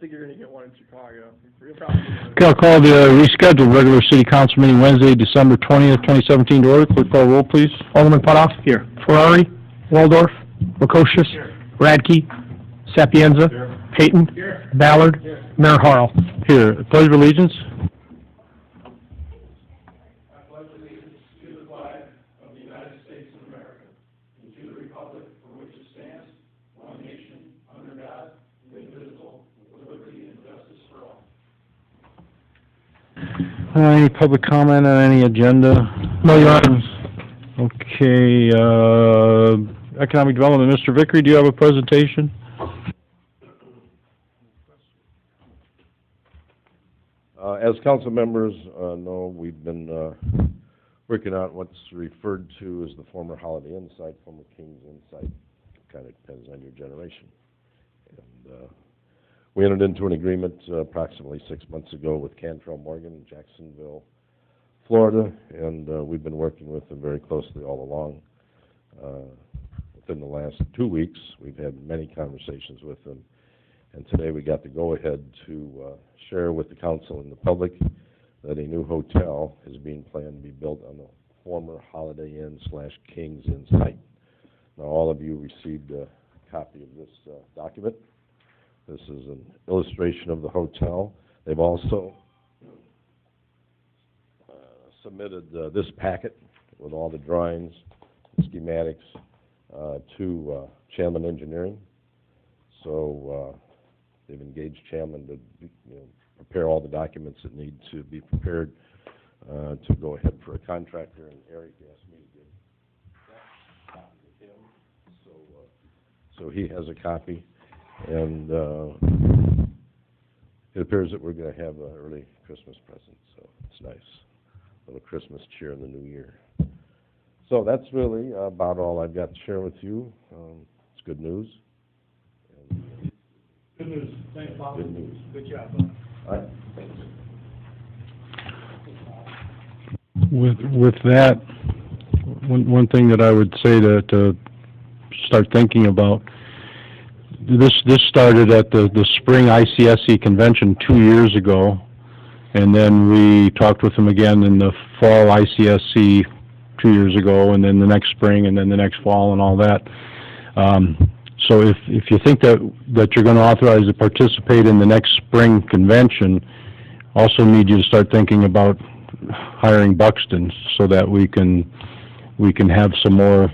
think you're going to get one in Chicago. You'll probably Okay, I'll call the rescheduled regular city council meeting Wednesday, December 20th, 2017 to order. Clerk call roll, please. Alderman Putoff. Here. Ferrari. Waldorf. Lukosius. Radke. Sapienza. Here. Payton. Here. Ballard. Here. Mayor Harrell. Here. Pledge of allegiance. Any public comment on any agenda? No, Your Honor. Okay, economic development. Mr. Vickery, do you have a presentation? As council members know, we've been working on what's referred to as the former Holiday Inn site, former King's Inn site. Kind of depends on your generation. And we entered into an agreement approximately 6 months ago with Cantrell Morgan in Jacksonville, Florida, and we've been working with them very closely all along. Within the last 2 weeks, we've had many conversations with them, and today we got the go-ahead to share with the council and the public that a new hotel is being planned to be built on the former Holiday Inn / King's Inn site. Now, all of you received a copy of this document. This is an illustration of the hotel. They've also submitted this packet with all the drawings, schematics to Chalman Engineering. So they've engaged Chalman to prepare all the documents that need to be prepared to go ahead for a contractor. And Eric asked me to give that copy to him, so he has a copy. And it appears that we're going to have an early Christmas present, so it's nice. A little Christmas cheer in the new year. So that's really about all I've got to share with you. It's good news. Good news. Thanks, Bob. Good news. Good job, Bob. All right. Thanks. With that, one thing that I would say to start thinking about, this started at the spring ICSC convention 2 years ago, and then we talked with them again in the fall ICSC 2 years ago, and then the next spring, and then the next fall, and all that. So if you think that you're going to authorize to participate in the next spring convention, also need you to start thinking about hiring Buxton so that we can have some more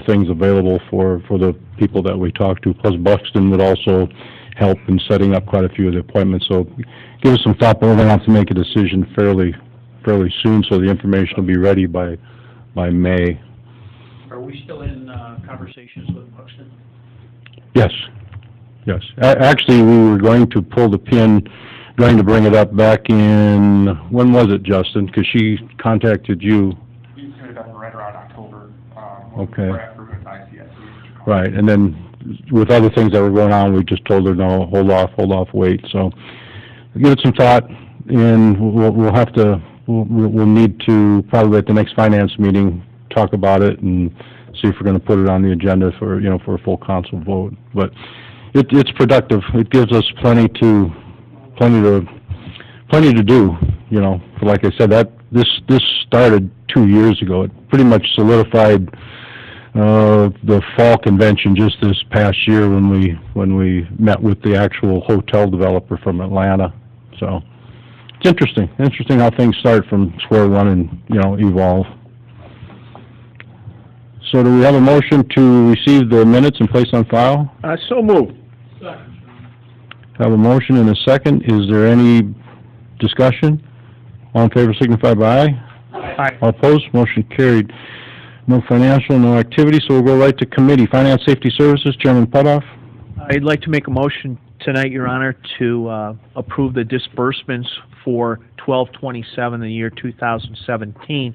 things available for the people that we talk to. Plus, Buxton would also help in setting up quite a few of the appointments. So give us some thought, but we're going to have to make a decision fairly soon, so the information will be ready by May. Are we still in conversations with Buxton? Yes. Actually, we were going to pull the pin, going to bring it up back in, when was it, Justin? Because she contacted you. You could have done it right around October. Okay. After with ICSC. Right, and then with other things that were going on, we just told her, no, hold off, wait. So give it some thought, and we'll need to probably at the next finance meeting talk about it and see if we're going to put it on the agenda for a full council vote. But it's productive. It gives us plenty to do. Like I said, this started 2 years ago. It pretty much solidified the fall convention just this past year when we met with the actual hotel developer from Atlanta. So it's interesting how things start from square one and evolve. So do we have a motion to receive the minutes and place on file? So moved. Have a motion and a second. Is there any discussion? All in favor signify by aye. Aye. All opposed? Motion carried. No financial, no activity, so we'll go right to committee. Finance, Safety Services, Chairman Putoff. I'd like to make a motion tonight, Your Honor, to approve the disbursements for 12/27 in the year 2017.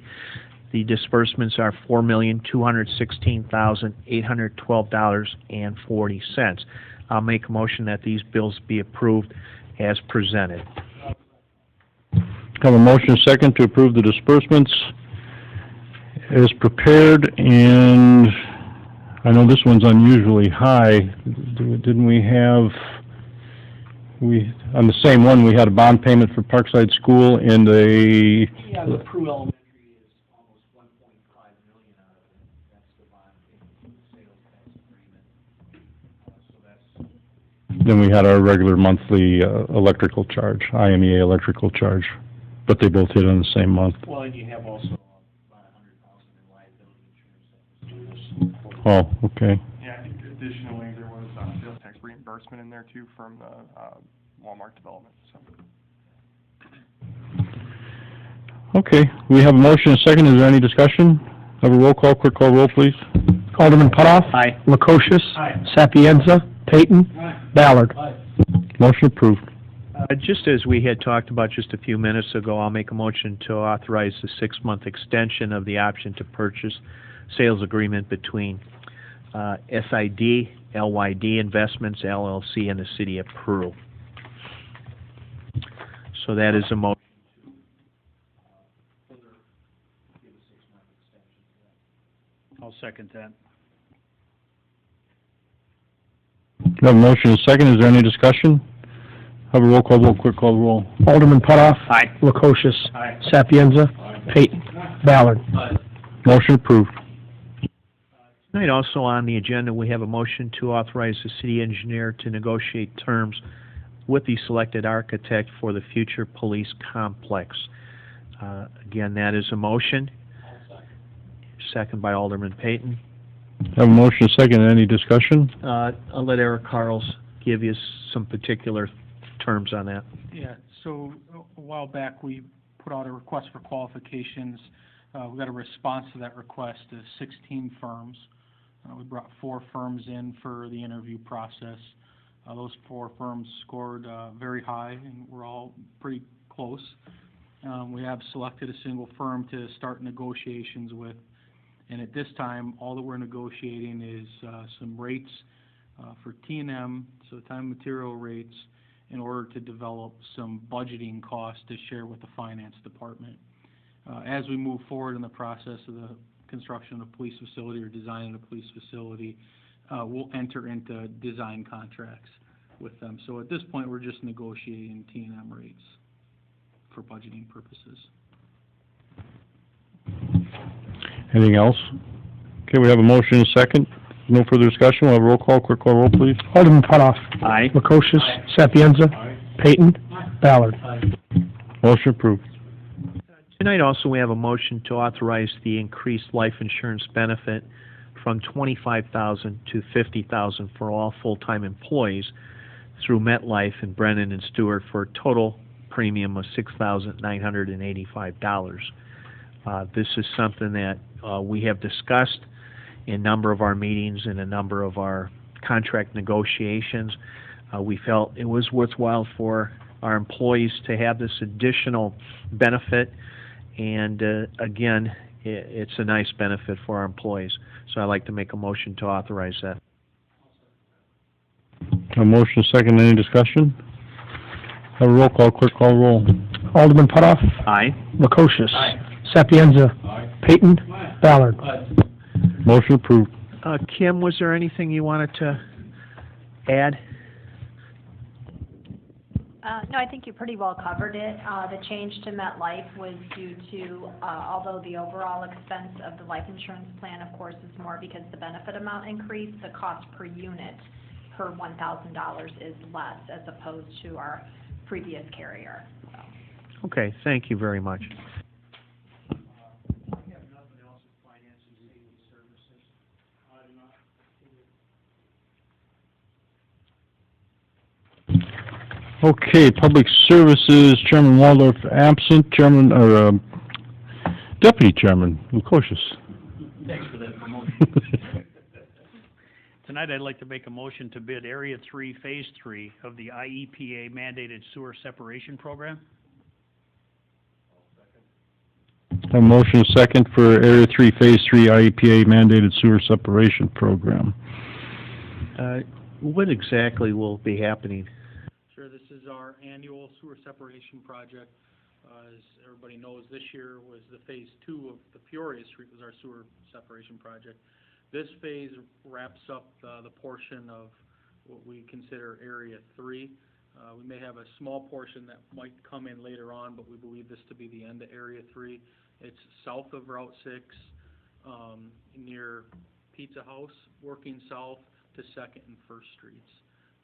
The disbursements are $4,216,812.40. I'll make a motion that these bills be approved as presented. Have a motion and a second to approve the disbursements as prepared, and I know this one's unusually high. Didn't we have on the same one, we had a bond payment for Parkside School and a, Yeah, the Peru Elementary is almost 1.5 million out of it. That's the bond payment, sales tax agreement. So that's, then we had our regular monthly electrical charge, IMEA electrical charge, but they both hit on the same month. well, and you have also about 100,000 in liability insurance that was due. Oh, okay. Yeah, I think additionally, there was sales tax reimbursement in there too from the Walmart development, so. Okay, we have a motion and a second. Is there any discussion? Have a roll call, quick call roll, please. Alderman Putoff. Aye. Lukosius. Sapienza. Payton. Ballard. Motion approved. Just as we had talked about just a few minutes ago, I'll make a motion to authorize the 6-month extension of the option to purchase sales agreement between SID, LYD Investments, LLC, and the City of Peru. So that is a motion. I'll second that. We have a motion and a second. Is there any discussion? Have a roll call vote, quick call roll. Alderman Putoff. Aye. Lukosius. Aye. Sapienza. Payton. Ballard. Motion approved. Tonight also on the agenda, we have a motion to authorize the city engineer to negotiate terms with the selected architect for the future police complex. Again, that is a motion. Second by Alderman Payton. Have a motion and a second. Any discussion? I'll let Eric Carls give you some particular terms on that. Yeah, so a while back, we put out a request for qualifications. We got a response to that request of 16 firms. We brought 4 firms in for the interview process. Those 4 firms scored very high, and we're all pretty close. We have selected a single firm to start negotiations with, and at this time, all that we're negotiating is some rates for T&M, so time and material rates, in order to develop some budgeting costs to share with the finance department. As we move forward in the process of the construction of a police facility or designing a police facility, we'll enter into design contracts with them. So at this point, we're just negotiating T&M rates for budgeting purposes. Anything else? Okay, we have a motion and a second. No further discussion. We'll have a roll call, quick call roll, please. Alderman Putoff. Aye. Lukosius. Sapienza. Payton. Ballard. Motion approved. Tonight also we have a motion to authorize the increased life insurance benefit from $25,000 to $50,000 for all full-time employees through MetLife and Brennan and Stewart for a total premium of $6,985. This is something that we have discussed in a number of our meetings and a number of our contract negotiations. We felt it was worthwhile for our employees to have this additional benefit, and again, it's a nice benefit for our employees. So I'd like to make a motion to authorize that. A motion and a second. Any discussion? Have a roll call, quick call roll. Alderman Putoff. Aye. Lukosius. Sapienza. Payton. Ballard. Motion approved. Kim, was there anything you wanted to add? No, I think you pretty well covered it. The change to MetLife was due to, although the overall expense of the life insurance plan, of course, is more because the benefit amount increased, the cost per unit per $1,000 is less as opposed to our previous carrier. So. Okay, thank you very much. Okay, Public Services, Chairman Waldorf absent, Chairman, or, Deputy Chairman Lukosius. Thanks for that promotion. Tonight, I'd like to make a motion to bid Area 3, Phase 3 of the IEPA mandated sewer separation program. A motion and a second for Area 3, Phase 3 IEPA mandated sewer separation program. What exactly will be happening? Sure, this is our annual sewer separation project. As everybody knows, this year was the Phase 2 of the Peoria Street was our sewer separation project. This phase wraps up the portion of what we consider Area 3. We may have a small portion that might come in later on, but we believe this to be the end of Area 3. It's south of Route 6, near Pizza House, working south to 2nd and 1st Streets.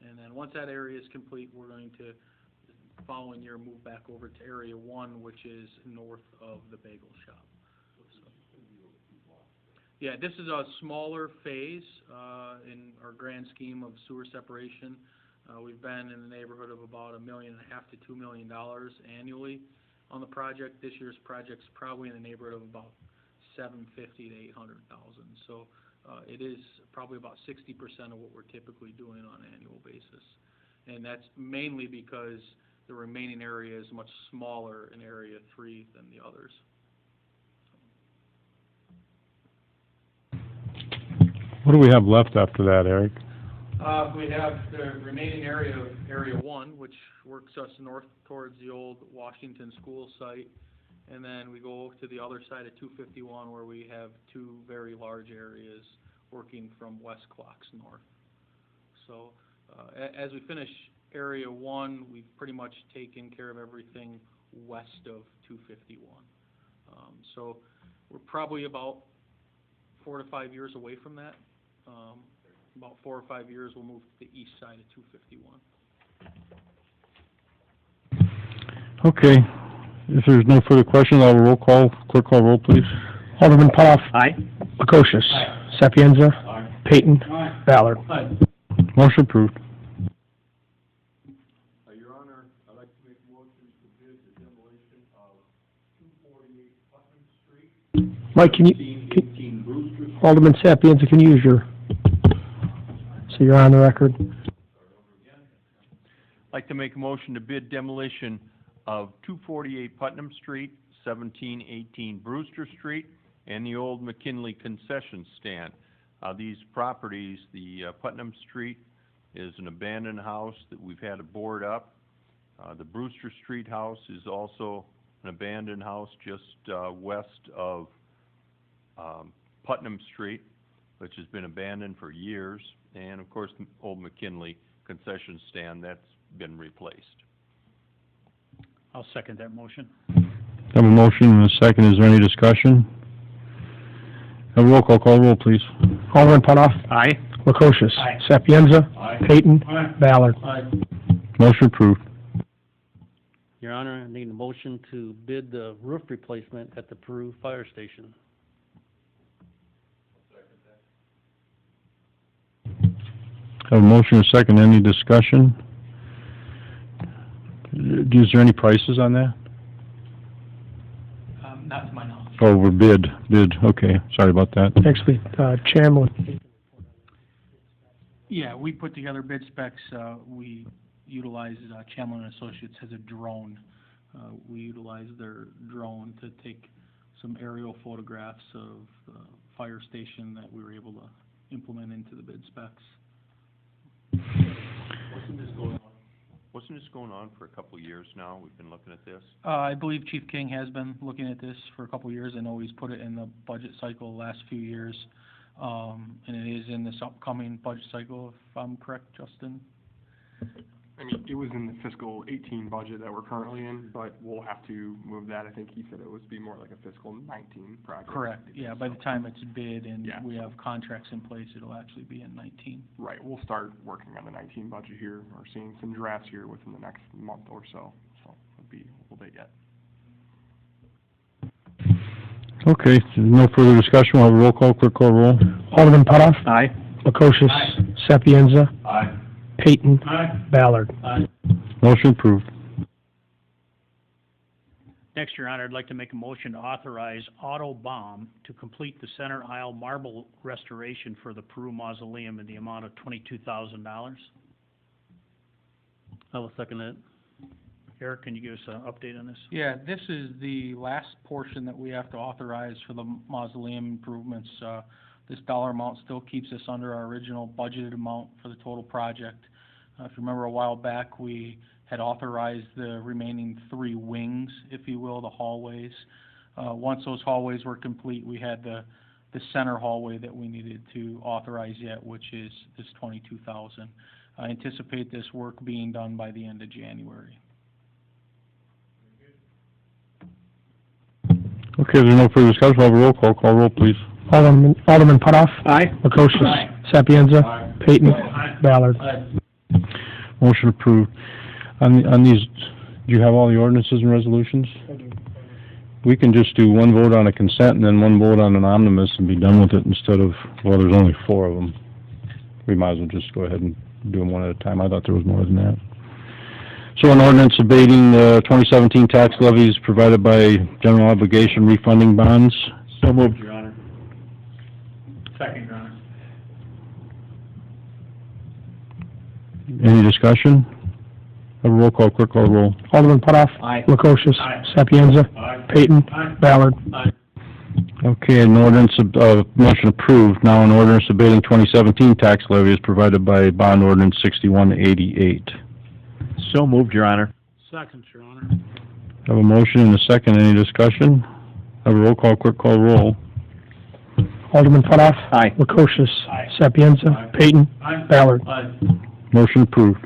And then once that area is complete, we're going to, the following year, move back over to Area 1, which is north of the bagel shop. So, yeah, this is a smaller phase in our grand scheme of sewer separation. We've been in the neighborhood of about $1.5 million to $2 million annually on the project. This year's project's probably in the neighborhood of about $750,000 to $800,000. So it is probably about 60% of what we're typically doing on an annual basis. And that's mainly because the remaining area is much smaller in Area 3 than the others. What do we have left after that, Eric? We have the remaining area of Area 1, which works us north towards the old Washington School site. And then we go to the other side of 251 where we have two very large areas working from West Clocks north. So as we finish Area 1, we've pretty much taken care of everything west of 251. So we're probably about 4 to 5 years away from that. About 4 or 5 years, we'll move to the east side of 251. Okay. If there's no further questions, I'll roll call. Clerk call roll, please. Alderman Putoff. Aye. Prokosius. Sapienza. Payton. Ballard. Motion approved. Your Honor, I'd like to make a motion to bid the demolition of 248 Putnam Street. Mike, can you, 18 Brewster Street. Alderman Sapienza, can you use your, so you're on the record? I'd like to make a motion to bid demolition of 248 Putnam Street, 1718 Brewster Street, and the old McKinley concession stand. These properties, the Putnam Street is an abandoned house that we've had to board up. The Brewster Street house is also an abandoned house just west of Putnam Street, which has been abandoned for years. And of course, the old McKinley concession stand, that's been replaced. I'll second that motion. Have a motion and a second. Is there any discussion? Have a roll call roll, please. Alderman Putoff. Aye. Prokosius. Aye. Sapienza. Payton. Ballard. Motion approved. Your Honor, I need a motion to bid the roof replacement at the Peru Fire Station. Have a motion and a second. Any discussion? Is there any prices on that? Not to my knowledge. Oh, we're bid. Okay, sorry about that. Actually, Chamlin. Yeah, we put together bid specs. We utilize Chamlin & Associates as a drone. We utilize their drone to take some aerial photographs of the fire station that we were able to implement into the bid specs. Wasn't this going on for a couple of years now? We've been looking at this. I believe Chief King has been looking at this for a couple of years. I know he's put it in the budget cycle the last few years. And it is in this upcoming budget cycle, if I'm correct, Justin? I mean, it was in the fiscal 18 budget that we're currently in, but we'll have to move that. I think he said it would be more like a fiscal 19 project. Correct, yeah, by the time it's bid and Yeah. we have contracts in place, it'll actually be in 19. Right, we'll start working on the 19 budget here, or seeing some drafts here within the next month or so it'll be a little bit yet. Okay, no further discussion. We'll have a roll call. Clerk call roll. Alderman Putoff. Aye. Prokosius. Sapienza. Aye. Payton. Ballard. Motion approved. Next, Your Honor, I'd like to make a motion to authorize Autobomb to complete the center aisle marble restoration for the Peru Mausoleum in the amount of $22,000. I will second it. Eric, can you give us an update on this? Yeah, this is the last portion that we have to authorize for the mausoleum improvements. This dollar amount still keeps us under our original budgeted amount for the total project. If you remember a while back, we had authorized the remaining 3 wings, if you will, the hallways. Once those hallways were complete, we had the center hallway that we needed to authorize yet, which is this $22,000. I anticipate this work being done by the end of January. Okay, there's no further discussion, we'll have a roll call. Call roll, please. Alderman Putoff. Aye. Lukosius. Sapienza. Peyton. Ballard. Motion approved. On these, do you have all the ordinances and resolutions? We can just do one vote on a consent and then one vote on an omnibus and be done with it instead of, well, there's only 4 of them. We might as well just go ahead and do them one at a time. I thought there was more than that. So an ordinance abating the 2017 tax levies provided by general obligation refunding bonds. So moved, Your Honor. Second, Your Honor. Any discussion? Have a roll call, clerk call roll. Alderman Putoff. Aye. Lukosius. Aye. Sapienza. Aye. Peyton. Aye. Ballard. Aye. Okay, an ordinance, motion approved. Now an ordinance abating 2017 tax levy is provided by bond ordinance 6188. So moved, Your Honor. Second, Your Honor. Have a motion and a second. Any discussion? Have a roll call, quick call roll. Alderman Putoff. Aye. Lukosius. Aye. Sapienza. Aye. Peyton. Aye. Ballard. Aye. Motion approved.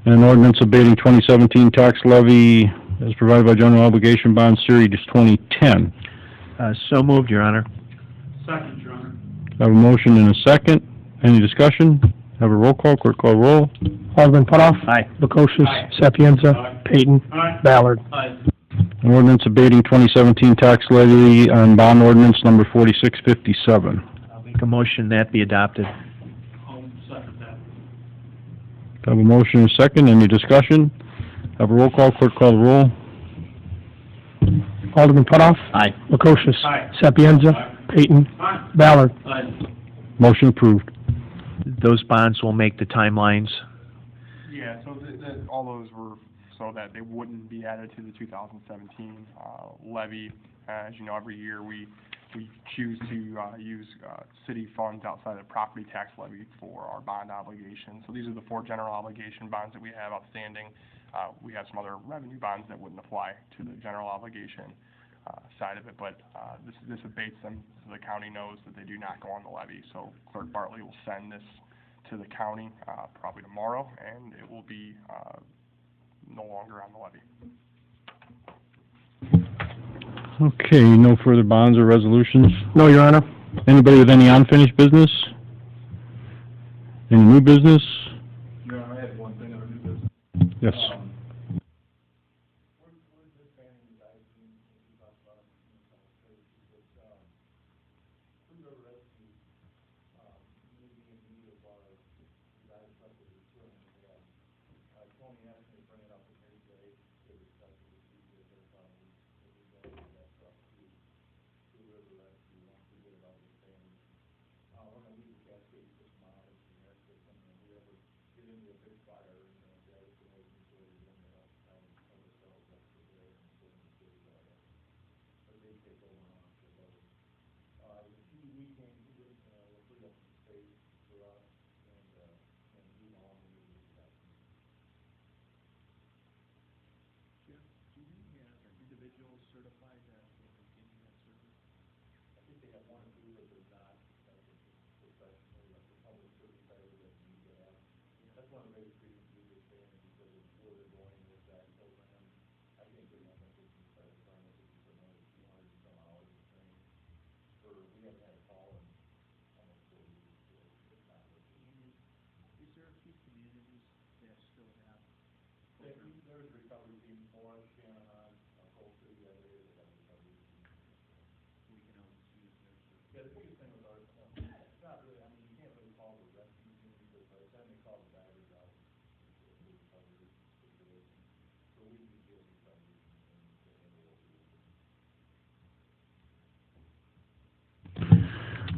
And an ordinance abating 2017 tax levy is provided by general obligation bond series 2010. So moved, Your Honor. Second, Your Honor. Have a motion and a second. Any discussion? Have a roll call, quick call roll. Alderman Putoff. Aye. Lukosius. Aye. Sapienza. Aye. Peyton. Aye. Ballard. Aye. An ordinance abating 2017 tax levy on bond ordinance number 4657. I'll make a motion that be adopted. I'll second that. Have a motion and a second. Any discussion? Have a roll call, clerk call the roll. Alderman Putoff. Aye. Lukosius. Aye. Sapienza. Aye. Peyton. Aye. Ballard. Aye. Motion approved. Those bonds will make the timelines. Yeah, so all those were so that they wouldn't be added to the 2017 levy. As you know, every year we choose to use city funds outside of the property tax levy for our bond obligations. So these are the 4 general obligation bonds that we have outstanding. We have some other revenue bonds that wouldn't apply to the general obligation side of it, but this abates them so the county knows that they do not go on the levy. So Clerk Bartley will send this to the county probably tomorrow, and it will be no longer on the levy. Okay, no further bonds or resolutions? No, Your Honor. Anybody with any unfinished business? Any new business? Your Honor, I had one thing on new business. Yes.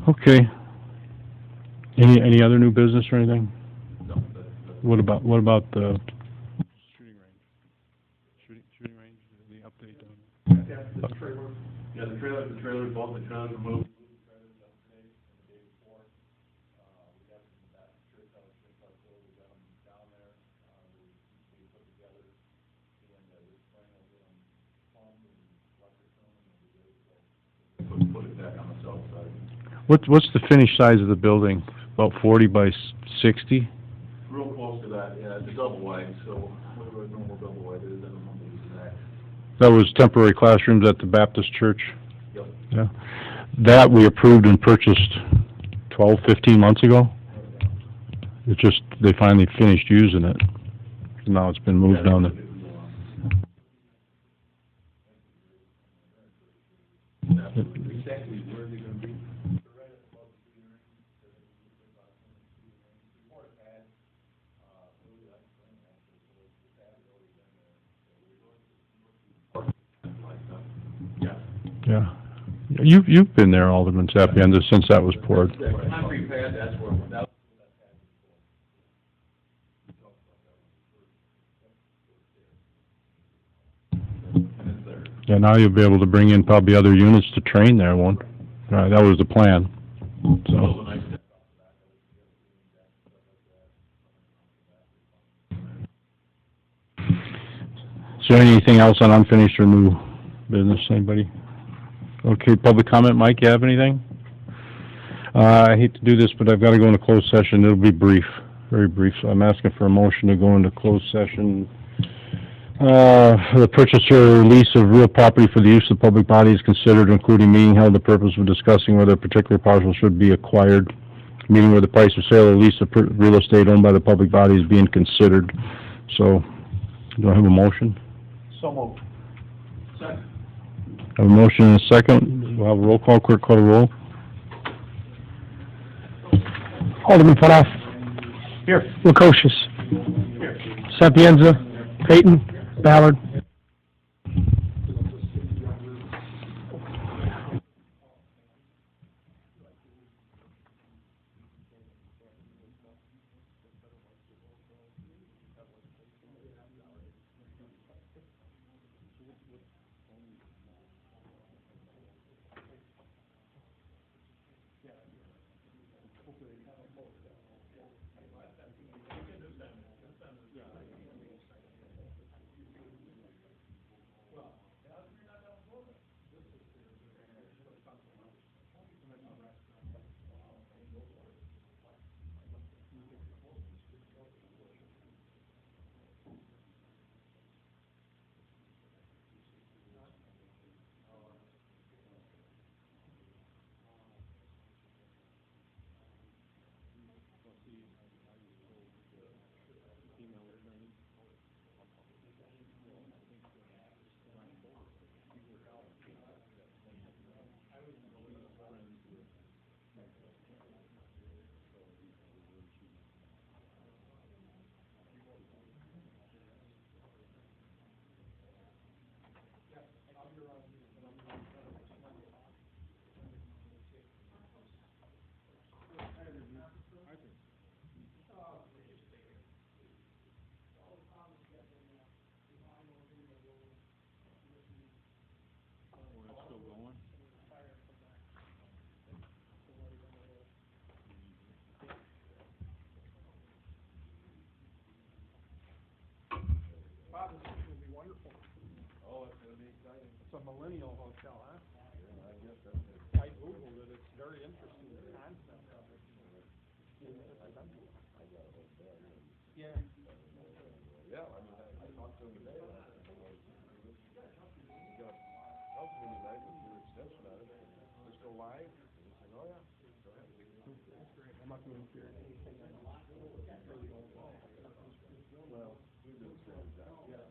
Okay. Any other new business or anything? No, What about the shooting range? Shooting range, the update on? the trailer, both the trailers were moved. Put it back on the south side. What's the finished size of the building? about 40 by 60. Real close to that, yeah, it's a double wide, so whatever a normal double wide is, I don't know the exact. That was temporary classrooms at the Baptist church. Yep. Yeah. That we approved and purchased 12, 15 months ago. It's just, they finally finished using it. Now it's been moved down to... Exactly where they're gonna be. Yeah. You've been there, Alderman Sapienza, since that was poured. Concrete pad, that's where, that. Yeah, now you'll be able to bring in probably other units to train there, won't? That was the plan, so. Is there anything else on unfinished or new business, anybody? Okay, public comment, Mike, you have anything? I hate to do this, but I've got to go into closed session, it'll be brief, very brief, so I'm asking for a motion to go into closed session. The purchase or lease of real property for the use of public body is considered, including meeting held the purpose of discussing whether a particular parcel should be acquired, meeting where the price of sale or lease of real estate owned by the public body is being considered. So, do I have a motion? So moved. Second. I have a motion and a second. We'll have a roll call. Clerk, call the roll. Alderman Putoff. Here. Lukosius. Here. Sapienza. Payton. Ballard. It's a millennial hotel, huh? I Googled it, it's very interesting, the concept of it. Yeah. Yeah, I mean, I talked to him today, we got council meeting tonight, with your extension on it, we're still live, and he said, oh, yeah. Go ahead. That's great, I'm not going to hear anything on really old. Well, we did the same exact. Yeah.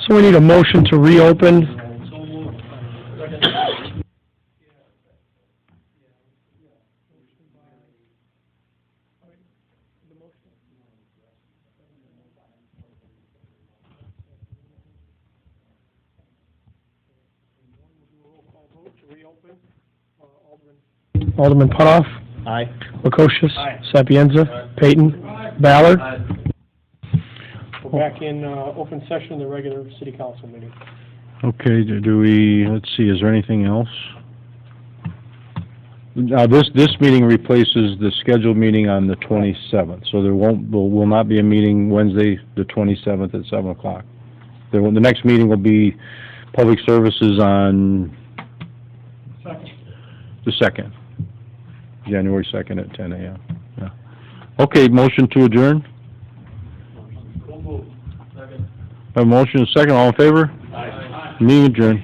So we need a motion to reopen. Alderman Putoff. Aye. Lukosius. Sapienza. Payton. Ballard. We're back in, open session, the regular city council meeting. Okay, do we, let's see, is there anything else? This meeting replaces the scheduled meeting on the 27th, so there will not be a meeting Wednesday, the 27th at 7 o'clock. The next meeting will be public services on the 2nd, January 2nd at 10 a.m. Yeah. Okay, motion to adjourn? A motion, and a second, all in favor? Aye. Meeting adjourned.